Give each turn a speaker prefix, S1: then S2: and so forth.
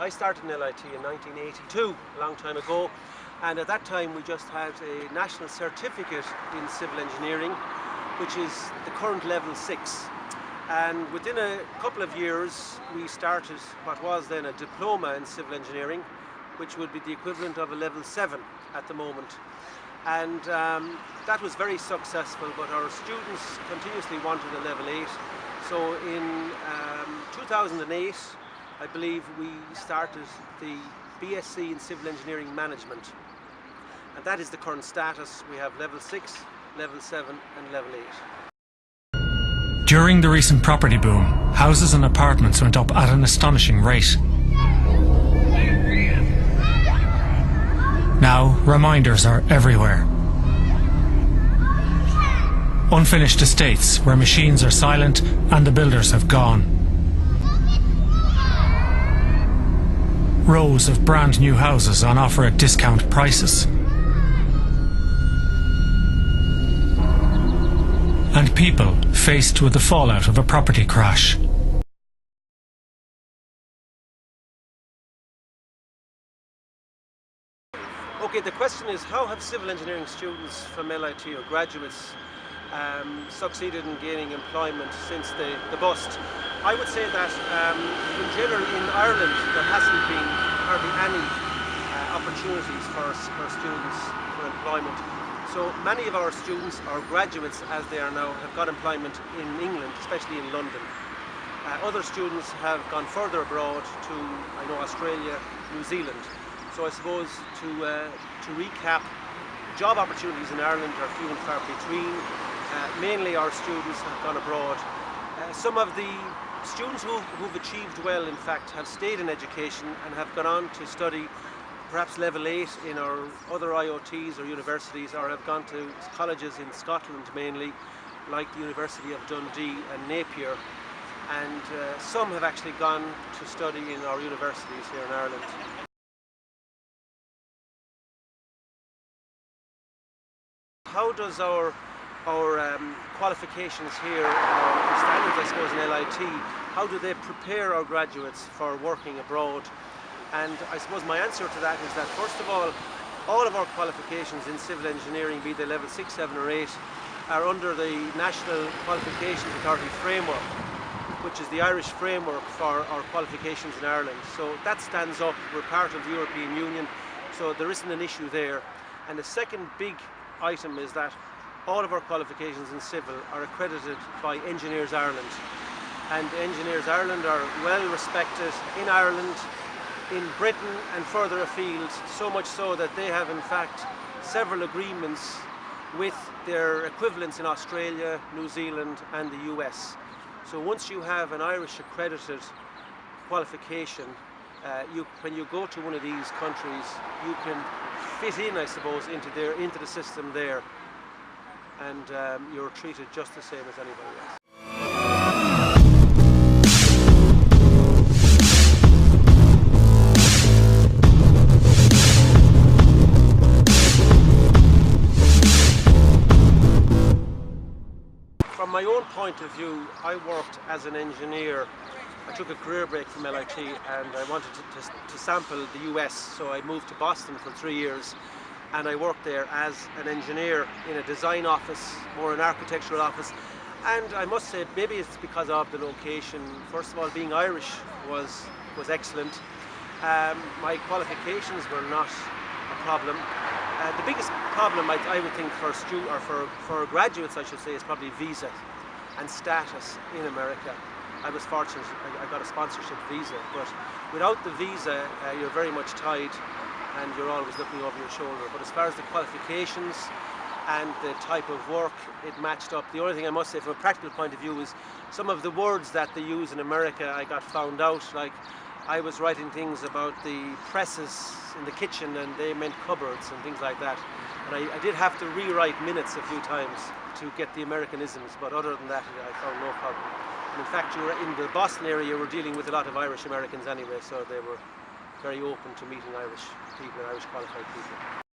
S1: I started in LIT in 1982, a long time ago, and at that time we just had a national certificate in civil engineering, which is the current level 6. And within a couple of years we started what was then a diploma in civil engineering, which would be the equivalent of a level 7 at the moment. And that was very successful, but our students continuously wanted a level 8. So in 2008, I believe we started the BSc in Civil Engineering Management. And that is the current status. We have level 6, level 7 and level 8.
S2: During the recent property boom, houses and apartments went up at an astonishing rate. Now, reminders are everywhere. Unfinished estates where machines are silent and the builders have gone. Rows of brand new houses on offer at discount prices. And people faced with the fallout of a property crash.
S1: Okay, the question is, how have civil engineering students from LIT or graduates succeeded in gaining employment since the bust? I would say that in general in Ireland there hasn't been hardly any opportunities for students for employment. So many of our students, or graduates as they are now, have got employment in England, especially in London. Other students have gone further abroad to, I know, Australia, New Zealand. So I suppose to recap, job opportunities in Ireland are few and far between. Mainly our students have gone abroad. Some of the students who've achieved well, in fact, have stayed in education and have gone on to study perhaps level 8 in our other IOTs or universities, or have gone to colleges in Scotland mainly, like the University of Dundee and Napier. And some have actually gone to study in our universities here in Ireland. How does our qualifications here, our standards I suppose in LIT, how do they prepare our graduates for working abroad? And I suppose my answer to that is that first of all of our qualifications in civil engineering, be they level 6, 7 or 8, are under the National Qualifications Authority framework, which is the Irish framework for our qualifications in Ireland. So that stands up, we're part of the European Union, so there isn't an issue there. And the second big item is that all of our qualifications in civil are accredited by Engineers Ireland. And Engineers Ireland are well respected in Ireland, in Britain and further afield, so much so that they have in fact several agreements with their equivalents in Australia, New Zealand and the US. So once you have an Irish accredited qualification, when you go to one of these countries, you can fit in, I suppose, into the system there, and you're treated just the same as anybody else. From my own point of view, I worked as an engineer. I took a career break from LIT and I wanted to sample the US, so I moved to Boston for 3 years and I worked there as an engineer in a design office, more an architectural office. And I must say, maybe it's because of the location. First of all, being Irish was excellent. My qualifications were not a problem. The biggest problem I would think for graduates, I should say, is probably visa and status in America. I was fortunate, I got a sponsorship visa, but without the visa you're very much tied and you're always looking over your shoulder. But as far as the qualifications and the type of work, it matched up. The only thing I must say from a practical point of view is some of the words that they use in America I got found out, like I was writing things about the presses in the kitchen and they meant cupboards and things like that. And I did have to rewrite minutes a few times to get the Americanisms, but other than that I found no problem. And in fact, you were in the Boston area, you were dealing with a lot of Irish Americans anyway, so they were very open to meeting Irish people, Irish qualified people.